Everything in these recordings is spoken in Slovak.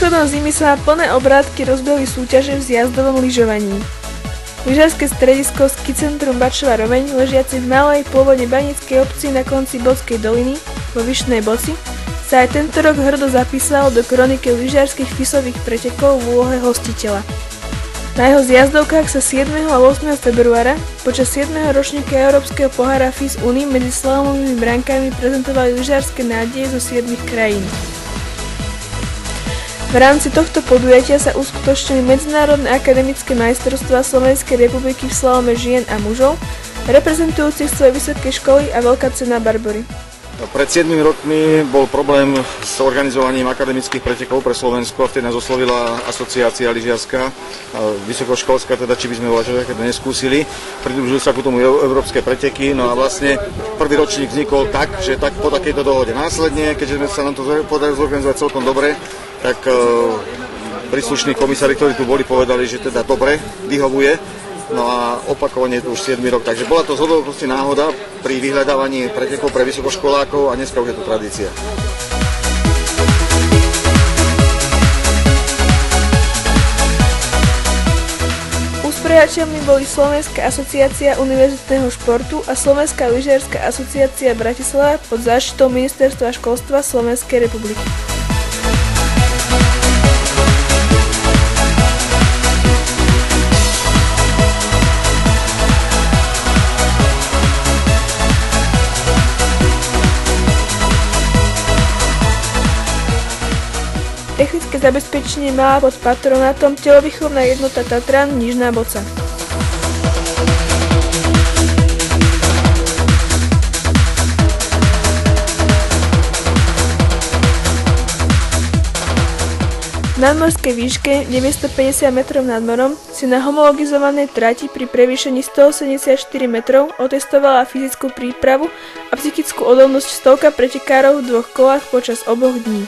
Odchodom zimy sa na plné obrátky rozbehli súťaže v zjazdovom lyžovaní. Lyžiarske stredisko Ski Centrum Bačova Roveň, ležiace v malej pôvodne baníckej obci na konci Bodskej doliny vo Vyšnej Boci, sa aj tento rok hrdo zapísalo do kroniky lyžiarskych FIS-ových pretekov v úlohe hostiteľa. Na jeho zjazdovkách sa 7. a 8. februára počas 7. ročníka Európskeho pohára FIS Uni medzi slalomovými brankami prezentovali lyžiarske nádeje zo 7 krajín. V rámci tohto podujatia sa uskutočnili Medzinárodné akademické majstrovstvá Slovenskej republiky v slalome žien a mužov, reprezentujúcich svoje vysoké školy a Veľká cena Barbory. Pred 7 rokmi bol problém s organizovaním akademických pretekov pre Slovensko, vtedy nás oslovila asociácia lyžiarska, vysokoškolská, teda či by sme keď neskúsili. Pridružili sa k tomu európske preteky, no a vlastne prvý ročník vznikol tak, že tak po takejto dohode. Následne, keďže sa nám to podarilo zorganizovať celkom dobre, tak príslušní komisári, ktorí tu boli, povedali, že teda dobre, vyhovuje. No a opakovane je to už 7. rok, takže bola to zhodou proste náhoda pri vyhľadávaní pretekov pre vysokoškolákov a dneska už je to tradícia. Usporedateľmi boli Slovenská asociácia univerzitného športu a Slovenská lyžiarska asociácia Bratislava pod záštitou Ministerstva školstva Slovenskej republiky. Technické zabezpečenie mala pod patronátom telovýchovná jednota Tatran Nižná Boca. V nadmorskej výške 950 metrov nad morom si na homologizovanej trati pri prevýšení 184 metrov otestovala fyzickú prípravu a psychickú odolnosť stovka pretekárov v 2 kolách počas oboch dní.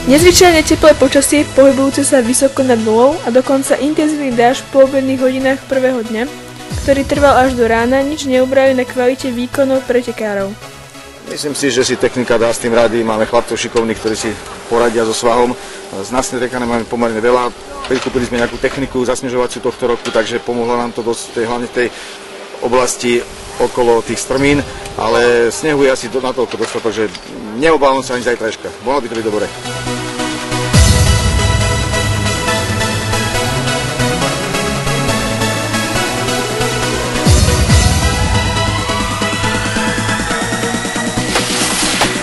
Nezvyčajne teplé počasie, pohybujúce sa vysoko nad nulou a dokonca intenzívny dážď v poobedných hodinách prvého dňa, ktorý trval až do rána, nič neubrali na kvalite výkonov pretekárov. Myslím si, že si technika dá s tým rady, máme chlapcov šikovných, ktorí si poradia so svahom. Z nasnej rekane máme pomerne veľa, prikúpili sme nejakú techniku zasnežovaciu tohto roku, takže pomohlo nám to dosť, hlavne v tej oblasti okolo tých strmín, ale snehu je asi natoľko dostatok, že neobávam sa ani zajtrajška. Mohlo by to byť dobre.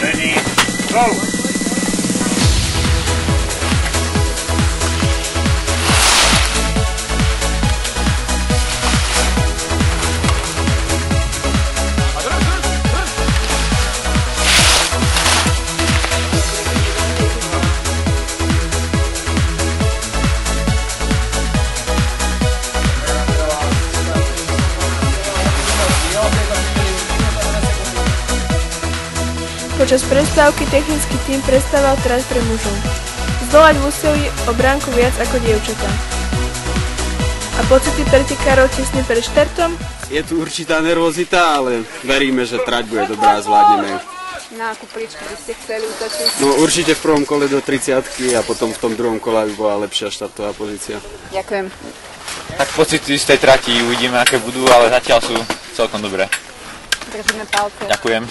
Ready, go! Počas prestávky technický tím prestával trať pre mužov. Zdolať museli o bránku viac ako dievčatá. A pocity pretekárov tesne pred štartom? Je tu určitá nervozita, ale veríme, že trať bude dobrá a zvládneme ju. Na akú príčku by ste chceli útočiť? No určite v prvom kole do 30-ky a potom v tom druhom kole by bola lepšia štartová pozícia. Ďakujem. Tak pocity z tej trati uvidíme, aké budú, ale zatiaľ sú celkom dobré. Držíme palce. Ďakujem.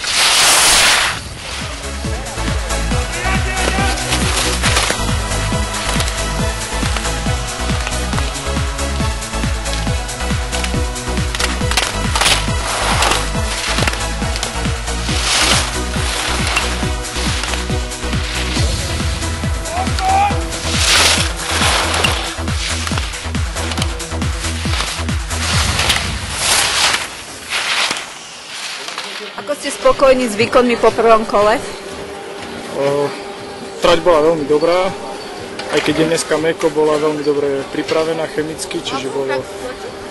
Ako ste spokojní s výkonmi po prvom kole? Trať bola veľmi dobrá, aj keď je dneska mäkko, bola veľmi dobre pripravená chemicky, čiže bolo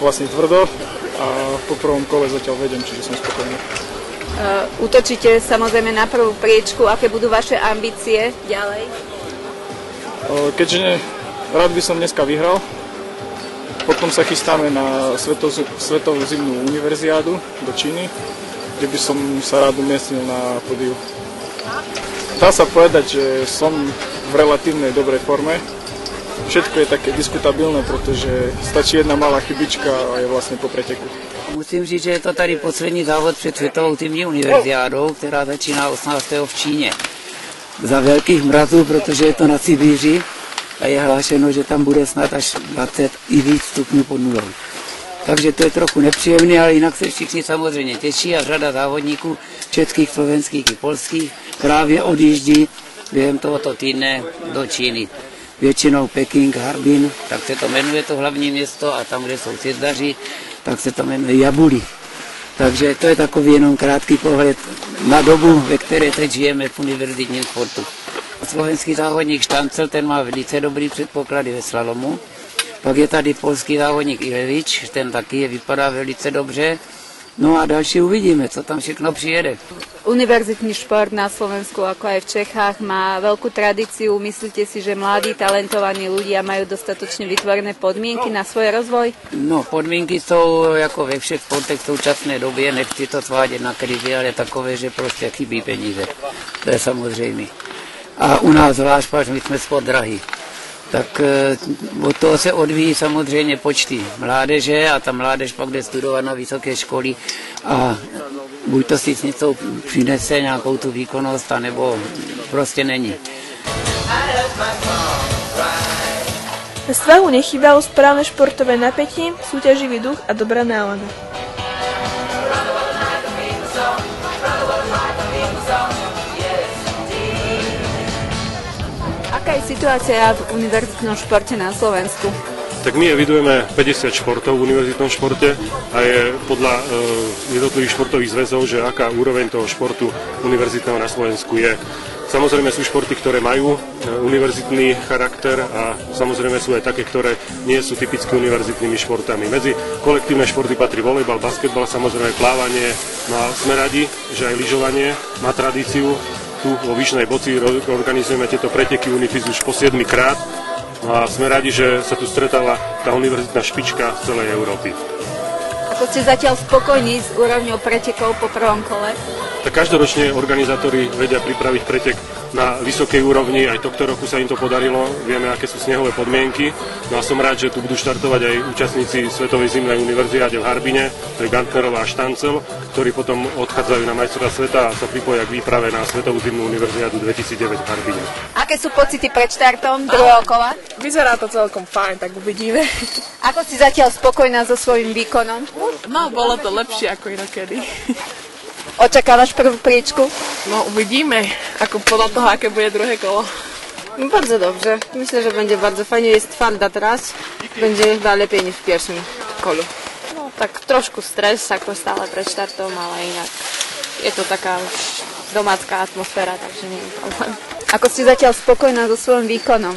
vlastne tvrdo a po prvom kole zatiaľ vedem, čiže som spokojný. Útočíte samozrejme na prvú priečku, aké budú vaše ambície ďalej? Keďže rád by som dneska vyhral, potom sa chystáme na svetovú zimnú univerziádu do Číny, kde by som sa rád umiestnil na pódiu. Dá sa povedať, že som v relatívnej dobrej forme. Všetko je také diskutabilné, protože stačí jedna malá chybička a je vlastně po preteku. Musím říct, že je to tady poslední závod před světovou zimní univerziádou, která začíná 18. v Číně. Za velkých mrazů, protože je to na Sibíři a je hlášeno, že tam bude snad až 20 i víc stupňů pod nulou. Takže to je trochu nepříjemné, ale jinak se všichni samozřejmě těší a řada závodníků českých, slovenských i polských právě odjíždí během tohoto týdne do Číny. Většinou Peking, Harbin, tak se to jmenuje to hlavní město a tam, kde jsou sjezdaři, tak se to jmenuje Jabuli. Takže to je takový jenom krátký pohled na dobu, ve které teď žijeme v univerzitním sportu. Slovenský závodník Štancel, ten má velice dobrý předpoklady ve slalomu. Pak je tady polský závodník Ilevič, ten taky vypadá velice dobře. No a další uvidíme, co tam všechno přijede. Univerzitný šport na Slovensku, ako aj v Čechách, má veľkú tradíciu. Myslíte si, že mladí, talentovaní ľudia majú dostatočne vytvorené podmienky na svoj rozvoj? No, podmínky jsou jako ve všech sportech v současné době, nechci to svádět na krizi, ale takové, že prostě chybí peníze. To je samozřejmé. A u nás zvlášť, protože my jsme sport drahý. Tak od toho se odvíjí samozřejmě počty mládeže a ta mládež pak jde studovat na vysoké školy a buď to si něco přinese nějakou tu výkonnost, anebo prostě není. Na svahu nechýbalo správne športové napätie, súťaživý duch a dobrá nálada. Aká je situácia v univerzitnom športe na Slovensku? Tak my evidujeme 50 športov v univerzitnom športe a je podľa jednotlivých športových zväzov, že aká úroveň toho športu univerzitného na Slovensku je. Samozrejme sú športy, ktoré majú univerzitný charakter a samozrejme sú aj také, ktoré nie sú typicky univerzitnými športami. Medzi kolektívne športy patrí volejbal, basketbal, samozrejme plávanie. No a sme radi, že aj lyžovanie má tradíciu. Tu vo Vyšnej Boci organizujeme tieto preteky Unifiz už po 7. krát. No a sme radi, že sa tu stretáva tá univerzitná špička z celej Európy. Ako ste zatiaľ spokojní s úrovňou pretekov po prvom kole? Tak každoročne organizátori vedia pripraviť pretek na vysokej úrovni, aj tohto roku sa im to podarilo, vieme, aké sú snehové podmienky. No a som rád, že tu budú štartovať aj účastníci Svetovej zimnej univerziáde v Harbine, to je Gantnerová a Štancel, ktorí potom odchádzajú na majstrovstvá sveta a sa pripoja k výprave na Svetovú zimnú univerziádu 2009 v Harbine. Aké sú pocity pred štartom druhého kola? Vyzerá to celkom fajn, tak uvidíme. Ako si zatiaľ spokojná so svojím výkonom? No, bolo to lepšie ako inokedy. Očakávaš prvú priečku? No, uvidíme, ako podľa toho, aké bude druhé kolo. No, bardzo dobrze. Myślę, że będzie bardzo fajnie. Jest twarda teraz. Będzie chyba lepiej niż w pierwszym kolu. No, tak trošku stres, ako stále pred štartom, ale inak je to taká už domácká atmosféra, takže nie je problém. Ako si zatiaľ spokojná so svojím výkonom?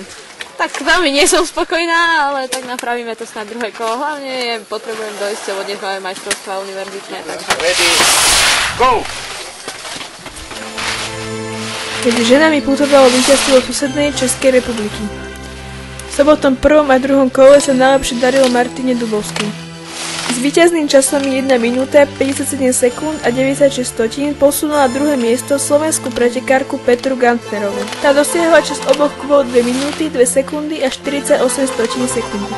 Tak veľmi nie som spokojná, ale tak napravíme to snad druhé kolo. Hlavne potrebujem dojsť, lebo dnes máme majstrovstvá univerzitné, takže... Ready, go! Medzi ženami putovalo víťazstvo susednej Českej republiky. V sobotom prvom a druhom kole sa najlepšie darilo Martine Dubovskej. S víťazným časom 1 minúta 57 sekúnd a 96 stotín posunula druhé miesto slovenskú pretekárku Petru Gantnerovú. Tá dosiahla čas oboch kvót 2 minúty, 2 sekundy a 48 stotín sekundy.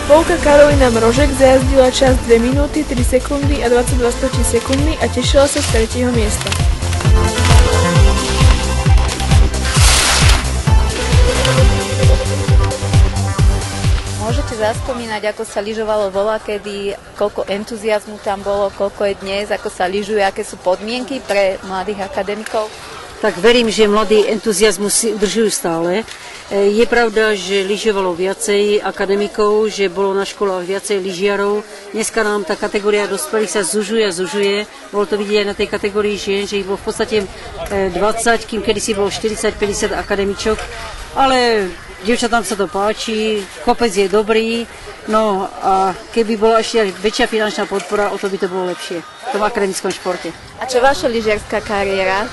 Polka Karolina Mrožek zajazdila čas 2 minúty, 3 sekundy a 22 stotín sekundy a tešila sa z 3. miesta. Môžete zaspomínať, ako sa lyžovalo voľakedy, koľko entuziazmu tam bolo, koľko je dnes, ako sa lyžuje, aké sú podmienky pre mladých akademikov? Tak verím, že mladí entuziazmus si udržujú stále. Je pravda, že lyžovalo viacej akademikov, že bolo na školách viacej lyžiarov. Dneska nám tá kategória dospelých sa zužuje a zužuje. Bolo to vidieť aj na tej kategórii žien, že ich bolo v podstate 20, kým kedysi bolo 40-50 akademičok. Ale dievčatám sa to páči, kopec je dobrý, no a keby bola ešte väčšia finančná podpora, o to by to bolo lepšie v tom akademickom športe. A čo vaša lyžiarská kariéra?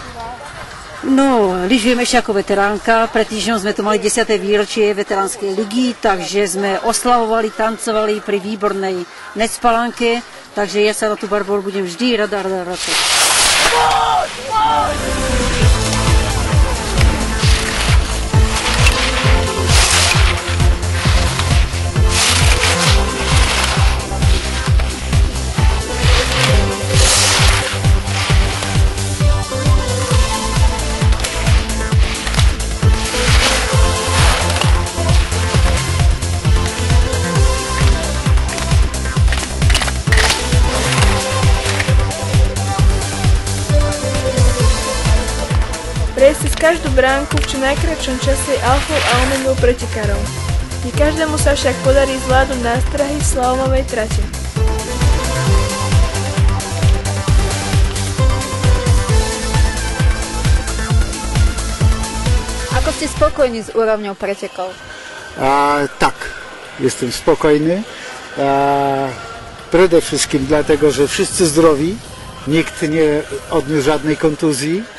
No, lyžujem ešte ako veteránka. Pred týždňom sme tu mali 10. výročie veteránskej ligy, takže sme oslavovali, tancovali pri výbornej Necpalánke. Takže ja sa na tú barbol budem vždy rada vracať. Prejsť cez každú bránku v čo najkratšom čase je alfou a omegou pretekárov. Nie každému sa však podarí zvládnuť nástrahy slalomovej trate. Ako ste spokojní s úrovňou pretekov? Tak, jestem spokojny. Przede wszystkim dlatego, że wszyscy zdrowi, nikt nie odniósł żadnej kontuzji,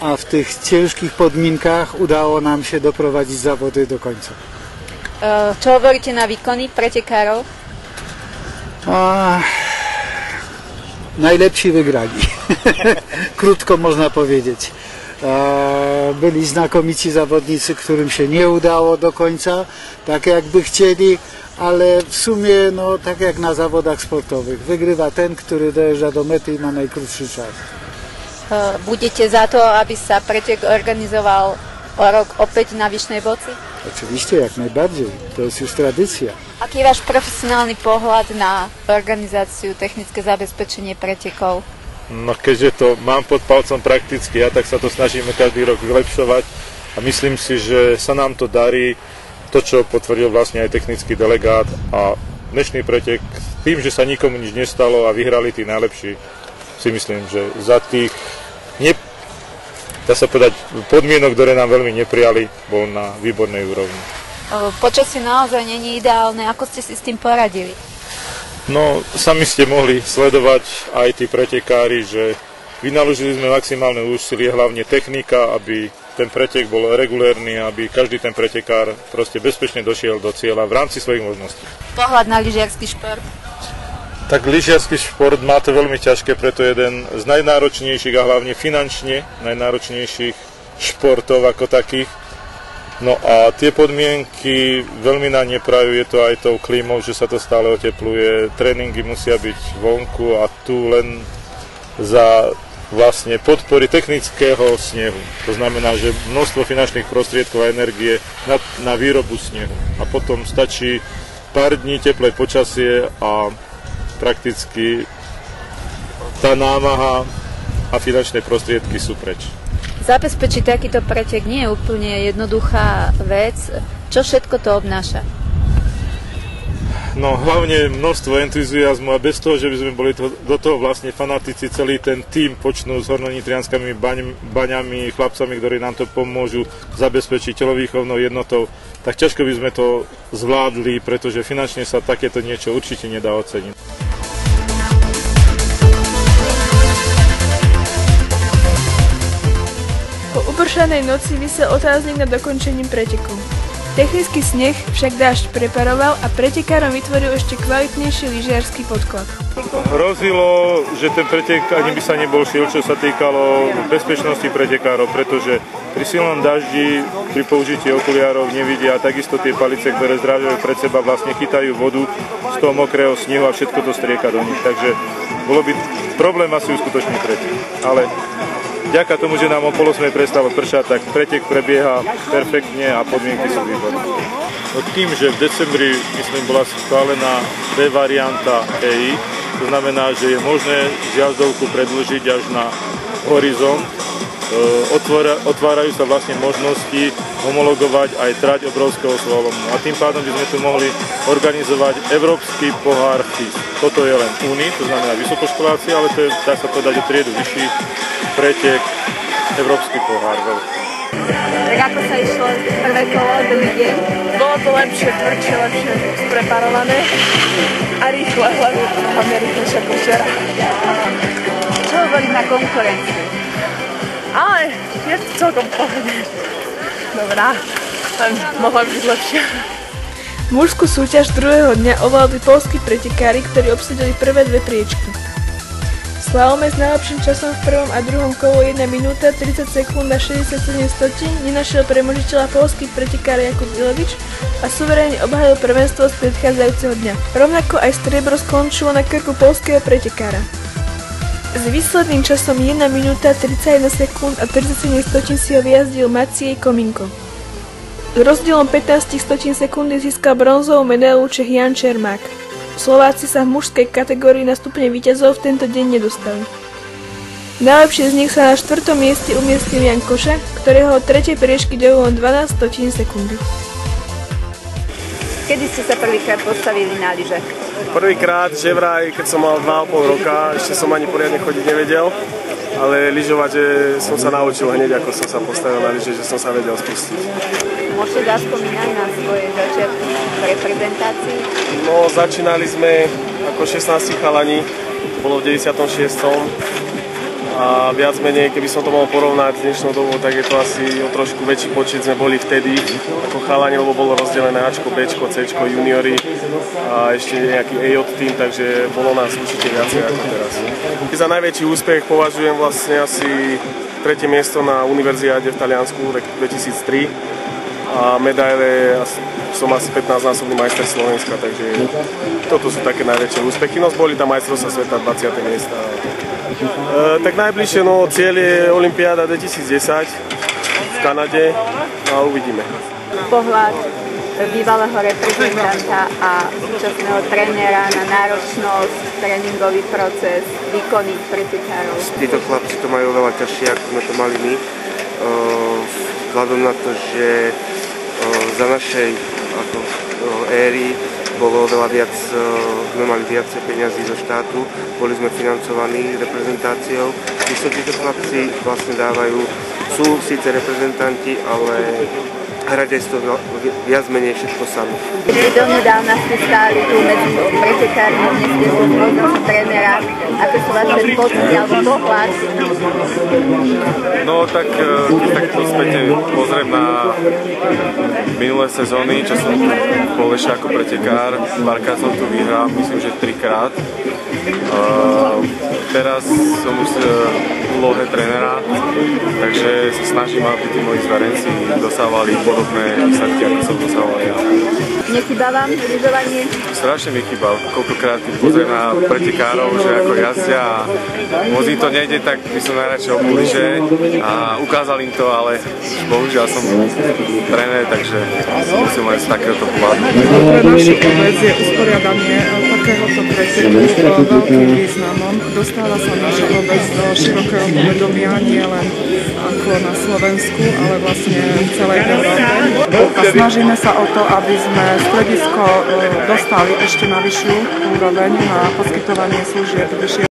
a w tych ciężkich podminkach udało nam się doprowadzić zawody do końca. Čo hovoríte na výkony pretekárov? Najlepsi wygrali. Krótko można powiedzieć. Byli znakomici zawodnicy, którym się nie udało do końca, tak jakby chcieli, ale w sumie, no, tak jak na zawodach sportowych, wygrywa ten, który dojeżdża do mety i ma najkrótszy czas. Budete za to, aby sa pretek organizoval o rok opäť na Vyšnej Boci? Oczywiście, jak najbardziej. To jest już tradycja. Aký je váš profesionálny pohľad na organizáciu, technické zabezpečenie pretekov? No keďže to mám pod palcom prakticky, tak sa to snažíme každý rok vylepšovať a myslím si, že sa nám to darí, to čo potvrdil vlastne aj technický delegát a dnešný pretek, tým, že sa nikomu nič nestalo a vyhrali tí najlepší, si myslím, že za tých dá sa povedať, podmienok, ktoré nám veľmi neprijali, bol na výbornej úrovni. Počasie naozaj není ideálne, ako ste si s tým poradili? No, sami ste mohli sledovať aj tí pretekári, že vynaložili sme maximálne úsilie, hlavne technika, aby ten pretek bol regulérny, aby každý ten pretekár proste bezpečne došiel do cieľa v rámci svojich možností. Pohľad na lyžiarsky šport? Tak lyžiarsky šport má to veľmi ťažké, preto jeden z najnáročnejších a hlavne finančne najnáročnejších športov ako takých. No a tie podmienky veľmi nám neprajú, je to aj tou klímou, že sa to stále otepluje, tréningy musia byť vonku a tu len za vlastne podpory technického snehu. To znamená, že množstvo finančných prostriedkov a energie na výrobu snehu. A potom stačí pár dní teplé počasie a prakticky tá námaha a finančné prostriedky sú preč. Zabezpečiť takýto pretek nie je úplne jednoduchá vec. Čo všetko to obnáša? No hlavne množstvo entuziazmu a bez toho, že by sme boli do toho vlastne fanatici, celý ten tím počnú s hornonitrianskými baňami, chlapcami, ktorí nám to pomôžu zabezpečiť telovýchovnou jednotou, tak ťažko by sme to zvládli, pretože finančne sa takéto niečo určite nedá oceniť. Po upršanej noci visel otáznik nad dokončením preteku. Technický sneh však dážď preparoval a pretekárom vytvoril ešte kvalitnejší lyžiarsky podklad. Hrozilo, že ten pretek ani by sa nebol šiel, čo sa týkalo bezpečnosti pretekárov, pretože pri silnom daždi, pri použití okuliárov nevidia, takisto tie palice, ktoré zdrážajú pred seba, vlastne chytajú vodu z toho mokrého snehu a všetko to strieka do nich. Takže bolo by problém asi uskutočný pretek. Ale vďaka tomu, že nám o 7:30 prestalo pršať, tak pretek prebieha perfektne a podmienky sú výborné. No tým, že v decembri, myslím, bola schválená B varianta EI, to znamená, že je možné zjazdovku predĺžiť až na horizont, otvárajú sa vlastne možnosti homologovať aj trať obrovského slalomu. A tým pádom by sme tu mohli organizovať Európsky pohár FIS. Toto je len Uni, to znamená vysokoškoláci, ale to je, dá sa povedať, o triedu vyšší pretek Európsky pohár veľký. Tak ako sa išlo prvé kolo, druhý deň? Bolo to lepšie, tvrdšie, lepšie spreparované a rýchle, hlavne rýchlejšie ako včera. Čo hovorí na konkurenciu? Ale je to celkom pohode. Dobrá, len mohla byť lepšia. Mužskú súťaž druhého dňa ovládli poľskí pretekári, ktorí obsadili prvé dve priečky. V slalome s najlepším časom v prvom a druhom kolu 1 minúta 30 sekúnd a 67 stotín nenašiel premožiteľa poľský pretekár Jakub Ilevič a suverénne obhájil prvenstvo z predchádzajúceho dňa. Rovnako aj striebro skončilo na krku poľského pretekára. S výsledným časom 1 minúta 31 sekúnd a 37 stotín si ho vyjazdil Maciej Kominko. Rozdielom 15 stotín sekundy získal bronzovú medailu Čech Jan Čermák. Slováci sa v mužskej kategórii na stupne víťazov v tento deň nedostali. Najlepšie z nich sa na 4. mieste umiestnil Jan Koša, ktorého od 3. priečky delilo 12 stotín sekundy. Kedy ste sa prvýkrát postavili na lyže? Prvýkrát, že vraj, keď som mal 2,5 roka, ešte som ani poriadne chodiť nevedel. Ale lyžovať, že som sa naučil hneď, ako som sa postavil na lyže, že som sa vedel spustiť. Môžete zaspomínať na svoje začiatky v reprezentácii? No, začínali sme ako 16 chalani, to bolo v 96. A viac menej, keby som to mal porovnať s dnešnou dobou, tak je to asi o trošku väčší počet sme boli vtedy ako chalani, lebo bolo rozdelené Ačko, Bčko, Cčko, juniori a ešte nejaký EJ tým, takže bolo nás určite viacej ako teraz. Za najväčší úspech považujem vlastne asi 3. miesto na univerziáde v Taliansku v 2003 a medaile som asi 15-násobný majster Slovenska, takže toto sú také najväčšie úspechy. No boli tam majstrovstvá sveta 20. miesta. Tak najbližšie cieľ je Olympiáda 2010 v Kanade a uvidíme. Pohľad bývalého reprezentanta a súčasného trénera na náročnosť, tréningový proces, výkony pretekárov. Títo chlapci to majú veľa ťažšie, ako sme to mali my. Vzhľadom na to, že za našej éry bolo oveľa viac, sme mali viacej peniazí zo štátu, boli sme financovaní reprezentáciou. Títo chlapci vlastne sú síce reprezentanti, ale hrať aj z toho viac menej všetko sami. Donedávna ste stáli tu medzi pretekármi, dnes ste sú možnosť trénera. Ako sú vaše pocity alebo pohľad? No tak, keď takto späť pozriem na minulé sezóny, čo som bol ešte ako pretekár, párkrát som tu vyhral, myslím, že 3-krát. Teraz som už v úlohe trénera, takže sa snažím, aby tí moji zverenci dosávali podobné výsledky, ako som dosával ja. Nechýba vám lyžovanie? Strašne mi chýbal. Koľkokrát, keď pozriem na pretekárov, že ako jazdia a moc im to nejde, tak by som najradšej obul lyže a ukázal im to, ale bohužiaľ som tréner, takže musím len z takéhoto pohľadu. Pre našu obec je usporiadanie takéhoto preteku veľkým významom. Dostáva sa naša obec do širokého povedomia, nie len ako na Slovensku, ale vlastne v celej Európe. A snažíme sa o to, aby sme stredisko dostali ešte na vyššiu úroveň na poskytovanie služieb vyššie